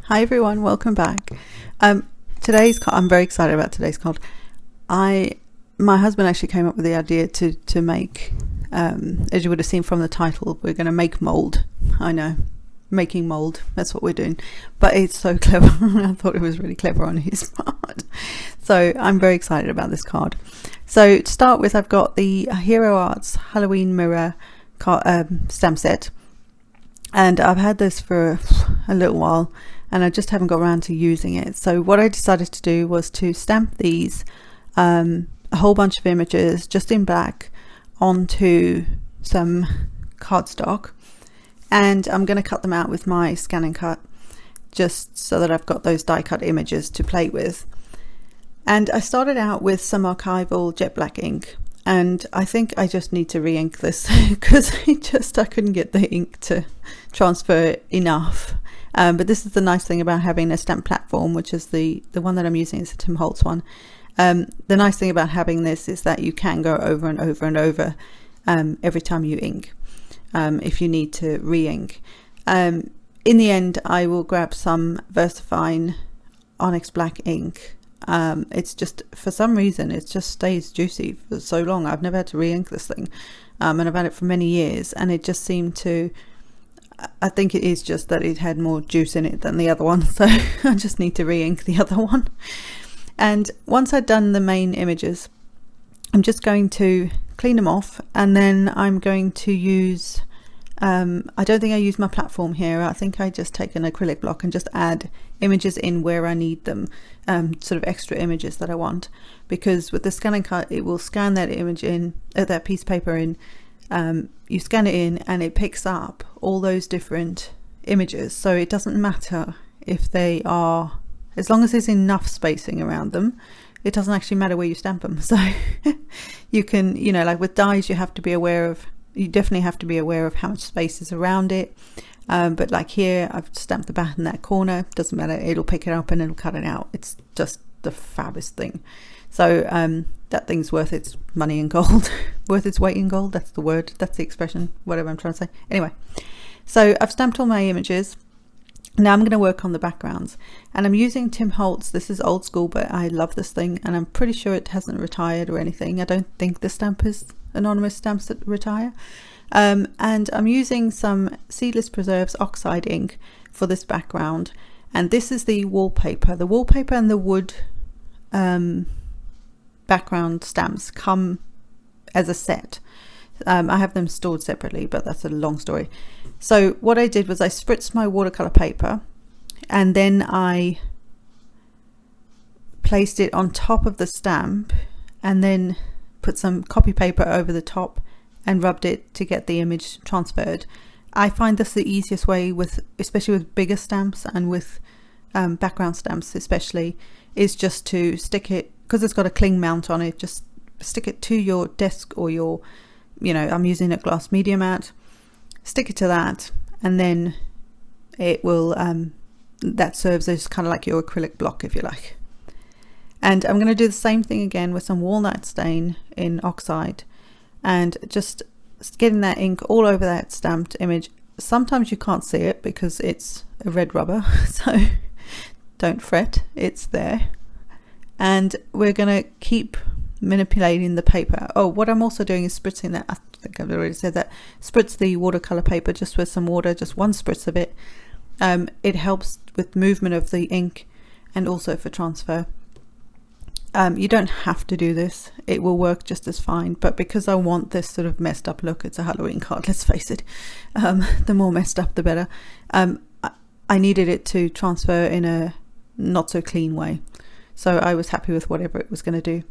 Hi everyone, welcome back. I'm very excited about today's card. My husband actually came up with the idea to make, as you would have seen from the title, we're going to make mold. I know, making mold, that's what we're doing. But it's so clever. I thought it was really clever on his part. So I'm very excited about this card. So to start with, I've got the Hero Arts Halloween Mirror stamp set. And I've had this for a little while and I just haven't got around to using it. So what I decided to do was to stamp these, a whole bunch of images just in black onto some cardstock. And I'm going to cut them out with my scan and cut just so that I've got those die cut images to play with. And I started out with some archival jet black ink. And I think I just need to re-ink this because I couldn't get the ink to transfer enough. But this is the nice thing about having a stamp platform, which is the one that I'm using is the Tim Holtz one. The nice thing about having this is that you can go over and over and over every time you ink, if you need to re-ink. In the end, I will grab some VersaFine Onyx Black ink. It's just, for some reason, it just stays juicy for so long. I've never had to re-ink this thing, and I've had it for many years, and it just seemed to, I think it is just that it had more juice in it than the other one, so I just need to re-ink the other one. And once I've done the main images, I'm just going to clean them off, and then I'm going to use, I don't think I use my platform here. I think I just take an acrylic block and just add images in where I need them, sort of extra images that I want, because with the scan and cut it will scan that image in, that piece of paper in, you scan it in and it picks up all those different images, so it doesn't matter if they are, as long as there's enough spacing around them, it doesn't actually matter where you stamp them. So you can, you know, like with dies, you have to be aware of, you definitely have to be aware of how much space is around it. But like here, I've stamped the back in that corner. Doesn't matter, it'll pick it up and it'll cut it out. It's just the fabulous thing. So that thing's worth its money in gold. Worth its weight in gold, that's the word, that's the expression, whatever I'm trying to say. Anyway, so I've stamped all my images. Now I'm going to work on the backgrounds, and I'm using Tim Holtz. This is old school, but I love this thing, and I'm pretty sure it hasn't retired or anything. I don't think the stamp is anonymous stamps that retire. And I'm using some Seedless Preserves oxide ink for this background, and this is the wallpaper. The wallpaper and the wood background stamps come as a set. I have them stored separately, but that's a long story. So what I did was I spritzed my watercolor paper, and then I placed it on top of the stamp, and then put some copy paper over the top and rubbed it to get the image transferred. I find this the easiest way, with especially with bigger stamps and with background stamps especially, is just to stick it, because it's got a cling mount on it, just stick it to your desk or your, you know, I'm using a glass media mat, stick it to that, and then it will, that serves as kind of like your acrylic block, if you like. And I'm going to do the same thing again with some walnut stain in oxide, and just getting that ink all over that stamped image. Sometimes you can't see it because it's a red rubber, so don't fret, it's there. And we're going to keep manipulating the paper. Oh, what I'm also doing is spritzing that, I think I've already said that, spritz the watercolor paper just with some water, just one spritz of it. It helps with movement of the ink and also for transfer. You don't have to do this, it will work just as fine, but because I want this sort of messed up look, it's a Halloween card, let's face it, the more messed up the better. I needed it to transfer in a not so clean way, so I was happy with whatever it was going to do.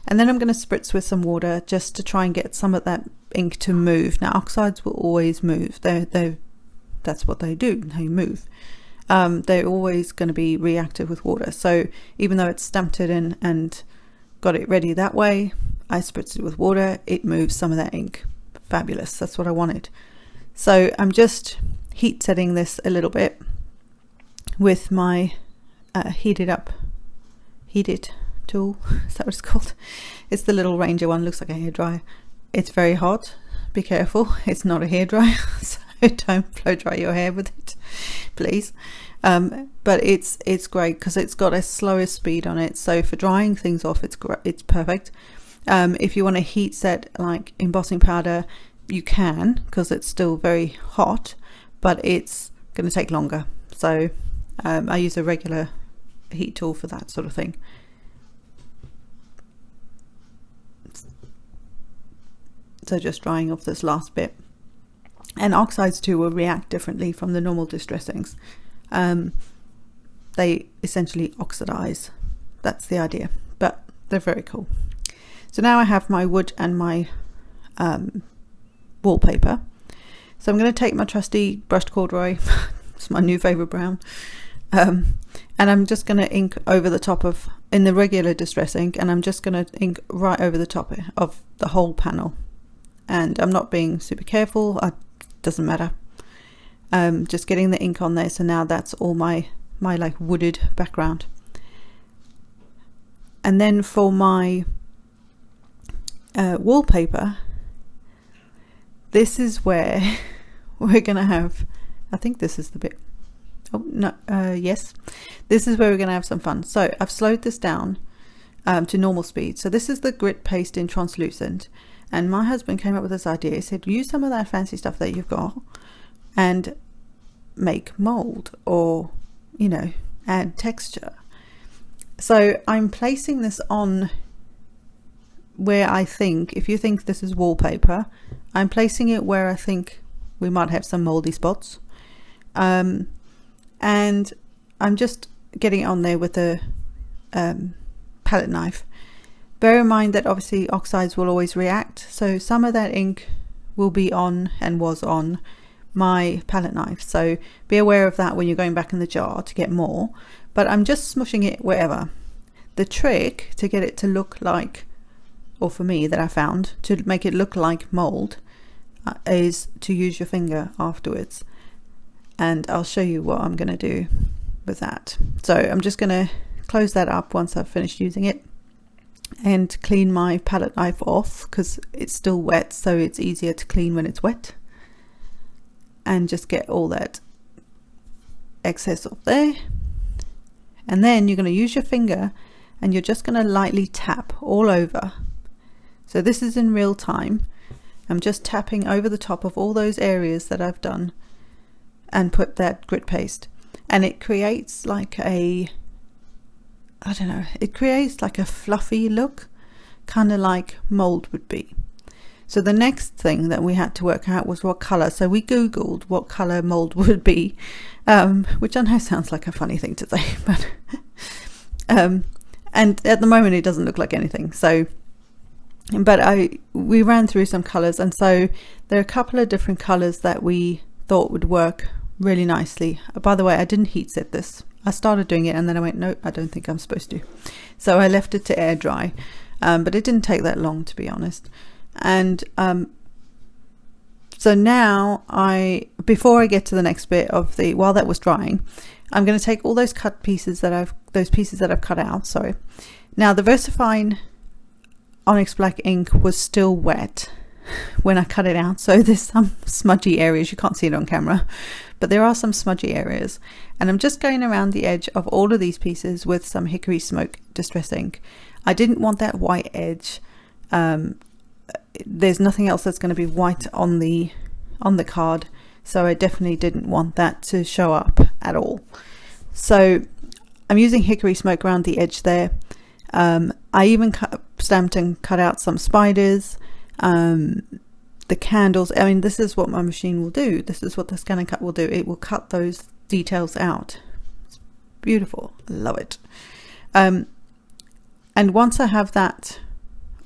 And then I'm going to spritz with some water just to try and get some of that ink to move. Now oxides will always move, that's what they do, they move. They're always going to be reactive with water, so even though it's stamped it in and got it ready that way, I spritzed it with water, it moves some of that ink. Fabulous, that's what I wanted. So I'm just heat setting this a little bit with my heated tool, is that what it's called? It's the little Ranger one, looks like a hairdryer. It's very hot, be careful, it's not a hairdryer. So don't blow dry your hair with it, please. But it's great because it's got a slower speed on it, so for drying things off it's perfect. If you want to heat set like embossing powder, you can, because it's still very hot, but it's going to take longer. So I use a regular heat tool for that sort of thing. So just drying off this last bit. And oxides too will react differently from the normal distressings. They essentially oxidize. That's the idea, but they're very cool. So now I have my wood and my wallpaper. So I'm going to take my trusty brushed corduroy, it's my new favorite brown, and I'm just going to ink over the top of, in the regular distress ink, and I'm just going to ink right over the top of the whole panel. And I'm not being super careful, doesn't matter. Just getting the ink on there. So now that's all my like wooded background. And then for my wallpaper, this is where we're gonna have, I think this is the bit, oh no, yes, this is where we're gonna have some fun. So I've slowed this down to normal speed. So this is the grit paste in translucent, and my husband came up with this idea. He said, use some of that fancy stuff that you've got and make mold, or you know, add texture. So I'm placing this on where I think, if you think this is wallpaper, I'm placing it where I think we might have some moldy spots, and I'm just getting it on there with a palette knife. Bear in mind that obviously oxides will always react, so some of that ink will be on and was on my palette knife, so be aware of that when you're going back in the jar to get more. But I'm just smushing it wherever. The trick to get it to look like, or for me that I found to make it look like mold, is to use your finger afterwards, and I'll show you what I'm going to do with that. So I'm just going to close that up once I've finished using it and clean my palette knife off, because it's still wet, so it's easier to clean when it's wet, and just get all that excess off there. And then you're going to use your finger and you're just going to lightly tap all over. So this is in real time. I'm just tapping over the top of all those areas that I've done and put that grit paste, and it creates like a, I don't know, it creates like a fluffy look, kind of like mold would be. So the next thing that we had to work out was what color. So we googled what color mold would be, which I know sounds like a funny thing to say, but and at the moment it doesn't look like anything. So but we ran through some colors, and so there are a couple of different colors that we thought would work really nicely. By the way, I didn't heat set this. I started doing it and then I went, no, I don't think I'm supposed to. So I left it to air dry, but it didn't take that long, to be honest. And so now before I get to the next bit of while that was drying, I'm going to take all those pieces that I've cut out. Sorry. Now the VersaFine Onyx Black ink was still wet when I cut it out, so there's some smudgy areas. You can't see it on camera, but there are some smudgy areas, and I'm just going around the edge of all of these pieces with some Hickory Smoke Distress ink. I didn't want that white edge. There's nothing else that's going to be white on the card, so I definitely didn't want that to show up at all. So I'm using Hickory Smoke around the edge there. I even stamped and cut out some spiders, the candles. I mean, this is what my machine will do. This is what the scan and cut will do. It will cut those details out. It's beautiful. I love it. And once I have that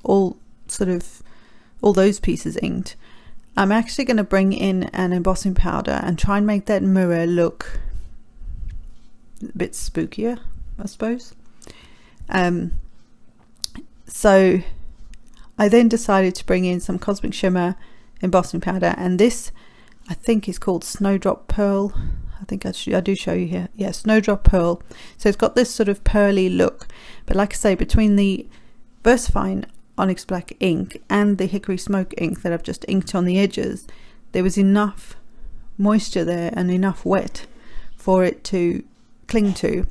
all those pieces inked, I'm actually going to bring in an embossing powder and try and make that mirror look a bit spookier, I suppose. So I then decided to bring in some Cosmic Shimmer embossing powder, and this I think is called Snowdrop Pearl. I think I do show you here. Yeah, Snowdrop Pearl. So it's got this sort of pearly look, but like I say, between the VersaFine Onyx Black ink and the Hickory Smoke ink that I've just inked on the edges, there was enough moisture there and enough wet for it to cling to,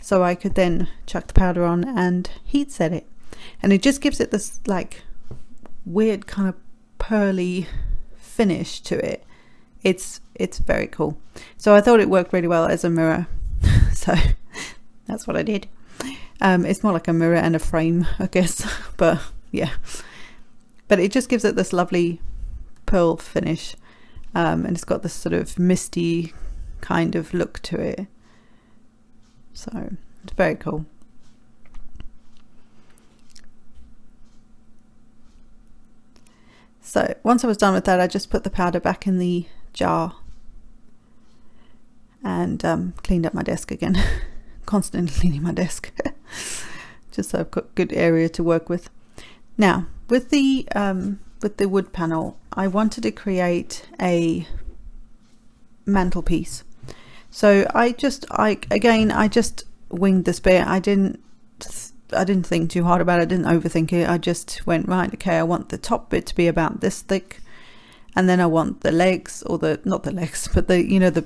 so I could then chuck the powder on and heat set it. And it just gives it this like weird kind of pearly finish to it. It's very cool. So I thought it worked really well as a mirror. So that's what I did. It's more like a mirror and a frame, I guess. But yeah. But it just gives it this lovely pearl finish. And it's got this sort of misty kind of look to it. So it's very cool. So once I was done with that, I just put the powder back in the jar and cleaned up my desk again. Constantly cleaning my desk just so I've got good area to work with. Now with the wood panel, I wanted to create a mantelpiece. So I just winged this bit. I didn't think too hard about it. I didn't overthink it. I just went, right, okay, I want the top bit to be about this thick, and then I want the legs, or not the legs, but the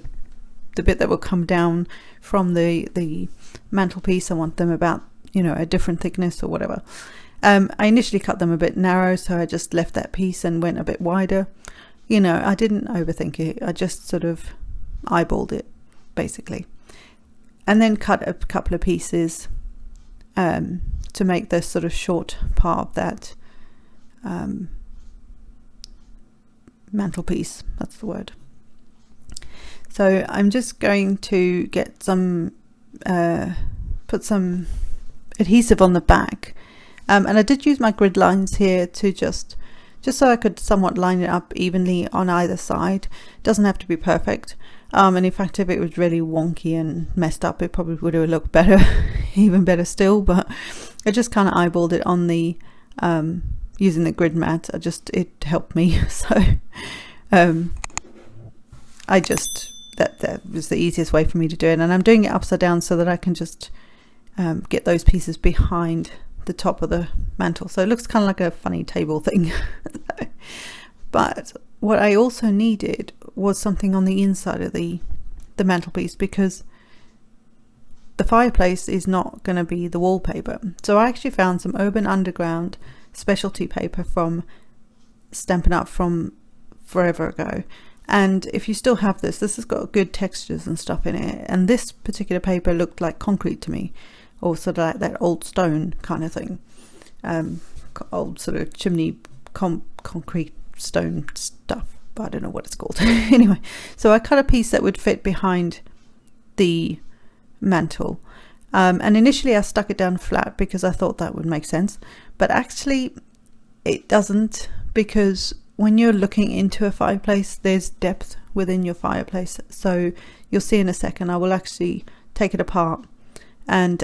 bit that will come down from the mantelpiece. I want them about a different thickness or whatever. I initially cut them a bit narrow, so I just left that piece and went a bit wider. I didn't overthink it. I just sort of eyeballed it basically, and then cut a couple of pieces to make this sort of short part of that mantelpiece. That's the word. So I'm just going to get some put some adhesive on the back, and I did use my grid lines here to just so I could somewhat line it up evenly on either side. Doesn't have to be perfect, and in fact if it was really wonky and messed up, it probably would have looked better, even better still. But I just kind of eyeballed it on the using the grid mat. It helped me. So I just that was the easiest way for me to do it, and I'm doing it upside down so that I can just get those pieces behind the top of the mantle, so it looks kind of like a funny table thing. But what I also needed was something on the inside of the mantelpiece, because the fireplace is not going to be the wallpaper. So I actually found some Urban Underground specialty paper from Stampin' Up! From forever ago. And if you still have this has got good textures and stuff in it. And this particular paper looked like concrete to me, or sort of like that old stone kind of thing. Old sort of chimney concrete stone stuff, but I don't know what it's called. Anyway, so I cut a piece that would fit behind the mantle. And initially I stuck it down flat because I thought that would make sense. But actually it doesn't, because when you're looking into a fireplace, there's depth within your fireplace. So you'll see in a second, I will actually take it apart, and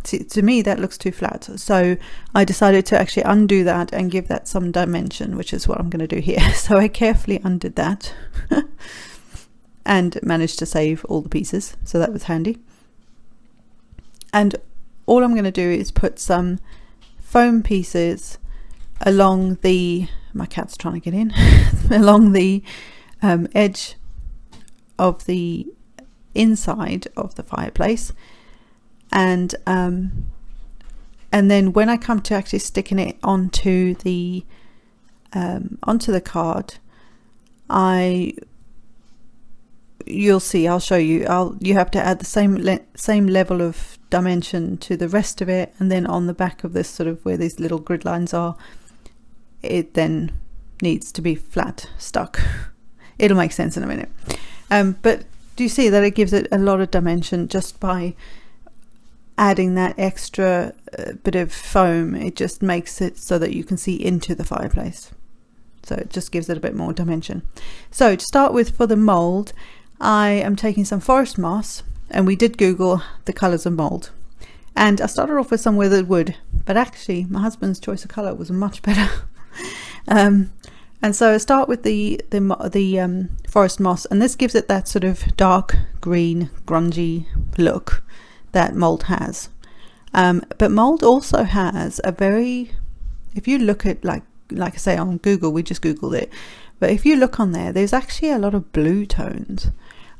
to me that looks too flat. So I decided to actually undo that and give that some dimension, which is what I'm going to do here. So I carefully undid that and managed to save all the pieces, so that was handy. And all I'm going to do is put some foam pieces along my cat's trying to get in, along the edge of the inside of the fireplace, and then when I come to actually sticking it onto the card, you'll see, I'll show you, you have to add the same level of dimension to the rest of it, and then on the back of this, sort of where these little grid lines are, it then needs to be flat stuck. It'll make sense in a minute. But do you see that it gives it a lot of dimension just by adding that extra bit of foam? It just makes it so that you can see into the fireplace. So it just gives it a bit more dimension. So to start with, for the mold, I am taking some forest moss, and we did Google the colours of mold. And I started off with some withered wood, but actually my husband's choice of colour was much better. And so I start with the forest moss, and this gives it that sort of dark green, grungy look that mold has. But mold also has a very, if you look at like I say on Google, we just Googled it, But if you look on there, there's actually a lot of blue tones,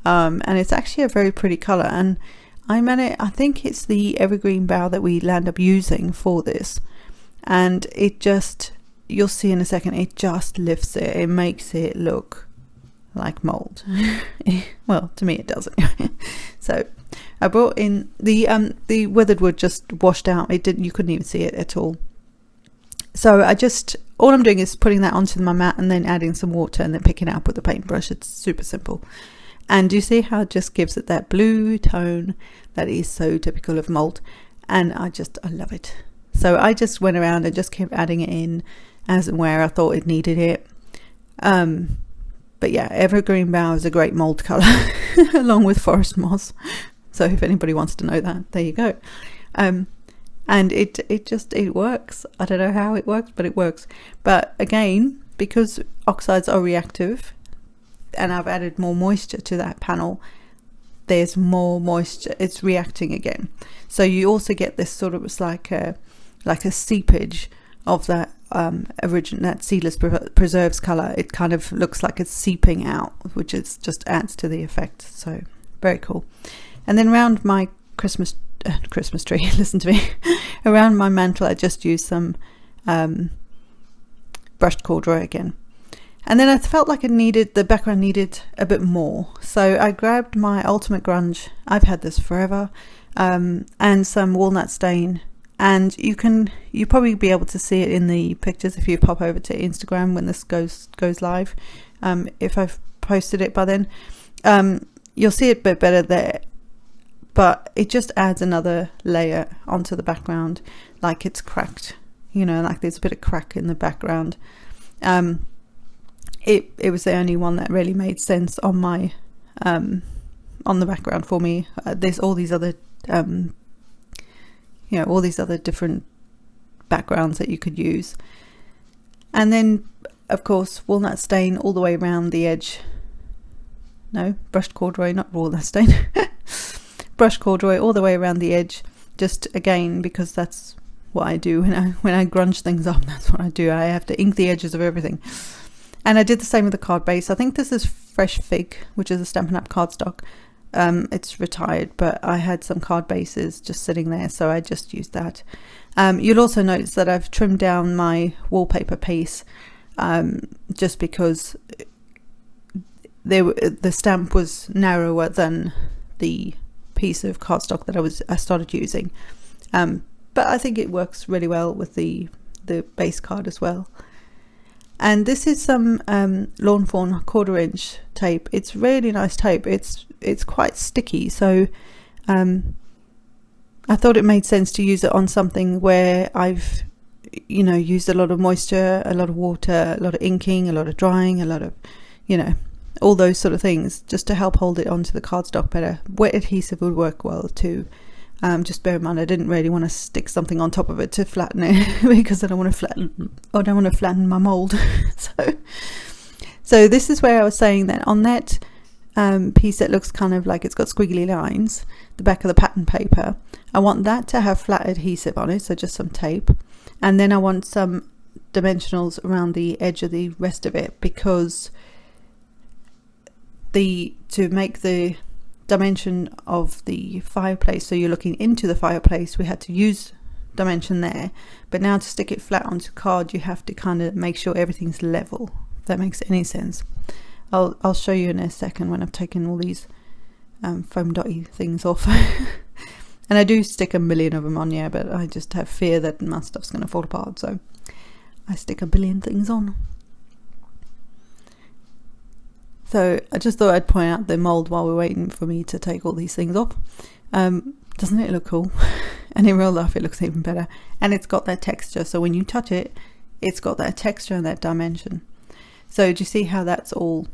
and it's actually a very pretty color. And I think it's the evergreen bough that we land up using for this, and it just, you'll see in a second, it just lifts it. It makes it look like mold. Well, to me it doesn't. So I brought in the withered wood, just washed out. You couldn't even see it at all. So all I'm doing is putting that onto my mat and then adding some water and then picking it up with a paintbrush. It's super simple. And you see how it just gives it that blue tone that is so typical of mold. And I love it. So I just went around and just kept adding it in as and where I thought it needed it. But yeah, evergreen bough is a great mold colour, along with forest moss. So if anybody wants to know that, there you go. And it works. I don't know how it works, but it works. But again, because oxides are reactive, and I've added more moisture to that panel, there's more moisture. It's reacting again. So you also get this sort of, it's like a seepage of that that seedless preserves color. It kind of looks like it's seeping out, which is just adds to the effect. So very cool. And then around my Christmas tree, listen to me, around my mantle, I just used some brushed corduroy again. And then I felt like the background needed a bit more. So I grabbed my Ultimate Grunge, I've had this forever, and some walnut stain. And you probably be able to see it in the pictures if you pop over to Instagram when this goes live. If I've posted it by then, you'll see it a bit better there. But it just adds another layer onto the background, like it's cracked, like there's a bit of crack in the background. It was the only one that really made sense on my on the background for me. There's all these other all these other different backgrounds that you could use. And then of course walnut stain all the way around the edge. No, brushed corduroy, not walnut stain. Brushed corduroy all the way around the edge, just again because that's what I do when I grunge things up. That's what I do. I have to ink the edges of everything. And I did the same with the card base. I think this is Fresh Fig, which is a Stampin' Up cardstock. It's retired, but I had some card bases just sitting there, so I just used that. You'll also notice that I've trimmed down my wallpaper piece, just because the stamp was narrower than the piece of cardstock that I started using. But I think it works really well with the base card as well. And this is some Lawn Fawn 1/4 inch tape. It's really nice tape. It's quite sticky, so I thought it made sense to use it on something where I've used a lot of moisture, a lot of water, a lot of inking, a lot of drying, a lot of all those sort of things, just to help hold it onto the cardstock better. Wet adhesive would work well too. Just bear in mind, I didn't really want to stick something on top of it to flatten it because I don't want to flatten my mold. So this is where I was saying that on that piece that looks kind of like it's got squiggly lines, the back of the pattern paper, I want that to have flat adhesive on it, so just some tape. And then I want some dimensionals around the edge of the rest of it, because to make the dimension of the fireplace, so you're looking into the fireplace, we had to use dimension there, but now to stick it flat onto card you have to kind of make sure everything's level, if that makes any sense. I'll show you in a second when I've taken all these foam dotty things off. And I do stick a million of them on, yeah, but I just have fear that my stuff's going to fall apart, so I stick a billion things on. So I just thought I'd point out the mold while we're waiting for me to take all these things off. Doesn't it look cool? And in real life it looks even better. And it's got that texture, so when you touch it, it's got that texture and that dimension. So do you see how that's all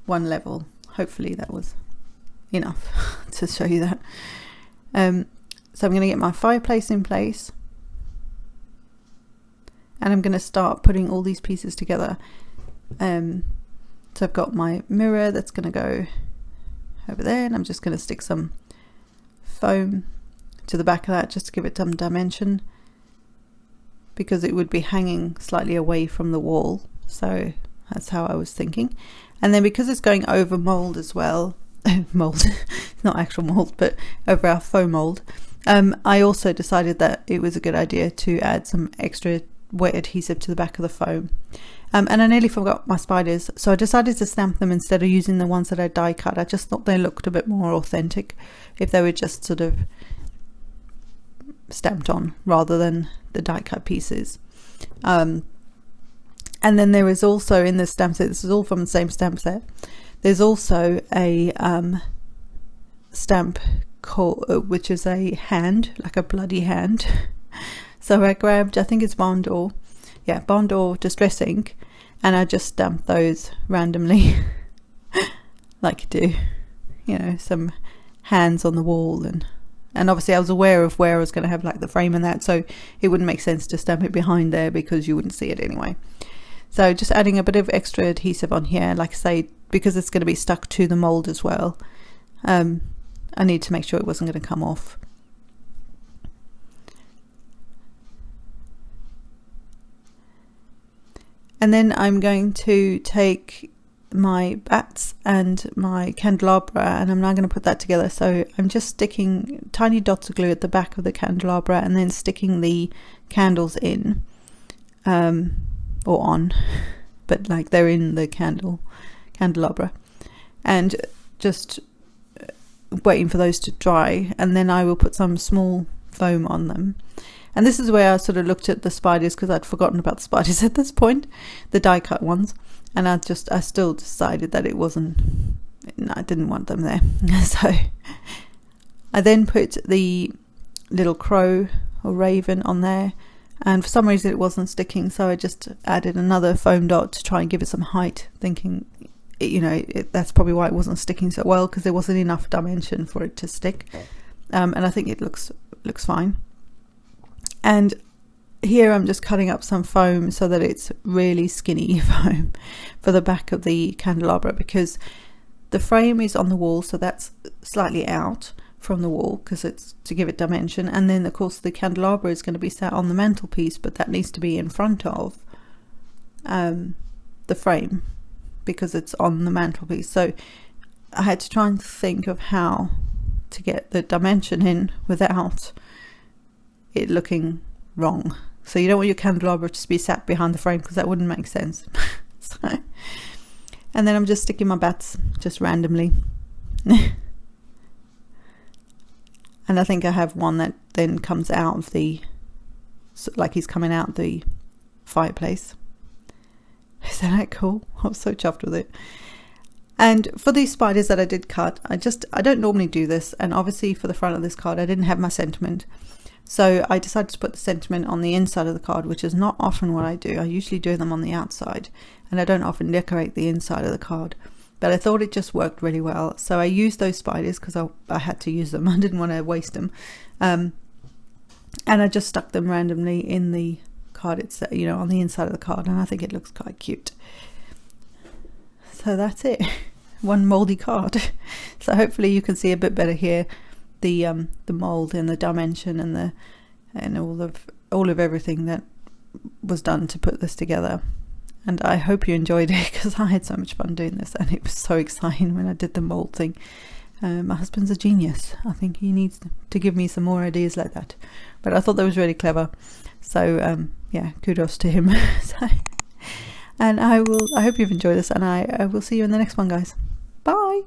one level? Hopefully that was enough to show you that. So I'm going to get my fireplace in place. And I'm going to start putting all these pieces together. So I've got my mirror that's going to go over there, and I'm just going to stick some foam to the back of that just to give it some dimension, because it would be hanging slightly away from the wall. So That's how I was thinking. And then because it's going over mold as well, mold, it's not actual mold, but over our foam mold, I also decided that it was a good idea to add some extra wet adhesive to the back of the foam. And I nearly forgot my spiders, so I decided to stamp them instead of using the ones that I die cut. I just thought they looked a bit more authentic if they were just sort of stamped on rather than the die cut pieces. And then there is also in the stamp set, this is all from the same stamp set, there's also a stamp called, which is a hand, like a bloody hand. So I grabbed, I think it's Barn Door Distress Ink, and I just stamped those randomly like you do, you know, some hands on the wall, and obviously I was aware of where I was going to have like the frame and that, so it wouldn't make sense to stamp it behind there because you wouldn't see it anyway. So just adding a bit of extra adhesive on here, like I say, because it's going to be stuck to the mold as well. I need to make sure it wasn't going to come off. And then I'm going to take my bats and my candelabra, and I'm now going to put that together. So I'm just sticking tiny dots of glue at the back of the candelabra and then sticking the candles in, or on, but like they're in the candelabra, and just waiting for those to dry, and then I will put some small foam on them. And this is where I sort of looked at the spiders, because I'd forgotten about the spiders at this point, the die cut ones, and I still decided that I didn't want them there. So I then put the little crow or raven on there, and for some reason it wasn't sticking, so I just added another foam dot to try and give it some height, thinking, you know, that's probably why it wasn't sticking so well, because there wasn't enough dimension for it to stick. And I think it looks fine. And here I'm just cutting up some foam so that it's really skinny foam for the back of the candelabra, because the frame is on the wall, so that's slightly out from the wall because it's to give it dimension. And then of course the candelabra is going to be sat on the mantelpiece, but that needs to be in front of the frame because it's on the mantelpiece. So I had to try and think of how to get the dimension in without it looking wrong. So you don't want your candelabra to be sat behind the frame, because that wouldn't make sense. And then I'm just sticking my bats just randomly. And I think I have one that then comes out of the, like he's coming out the fireplace. Isn't that cool? I was so chuffed with it. And for these spiders that I did cut, I don't normally do this, and obviously for the front of this card I didn't have my sentiment. So I decided to put the sentiment on the inside of the card, which is not often what I do. I usually do them on the outside, and I don't often decorate the inside of the card. But I thought it just worked really well. So I used those spiders because I had to use them. I didn't want to waste them. And I just stuck them randomly in the card itself, you know, on the inside of the card. And I think it looks quite cute. So that's it. One moldy card. So hopefully you can see a bit better here. The mold and the dimension and all of everything that was done to put this together. And I hope you enjoyed it, because I had so much fun doing this, and it was so exciting when I did the mold thing. My husband's a genius. I think he needs to give me some more ideas like that. But I thought that was really clever. So yeah, kudos to him. And I hope you've enjoyed this, and I will see you in the next one, guys. Bye.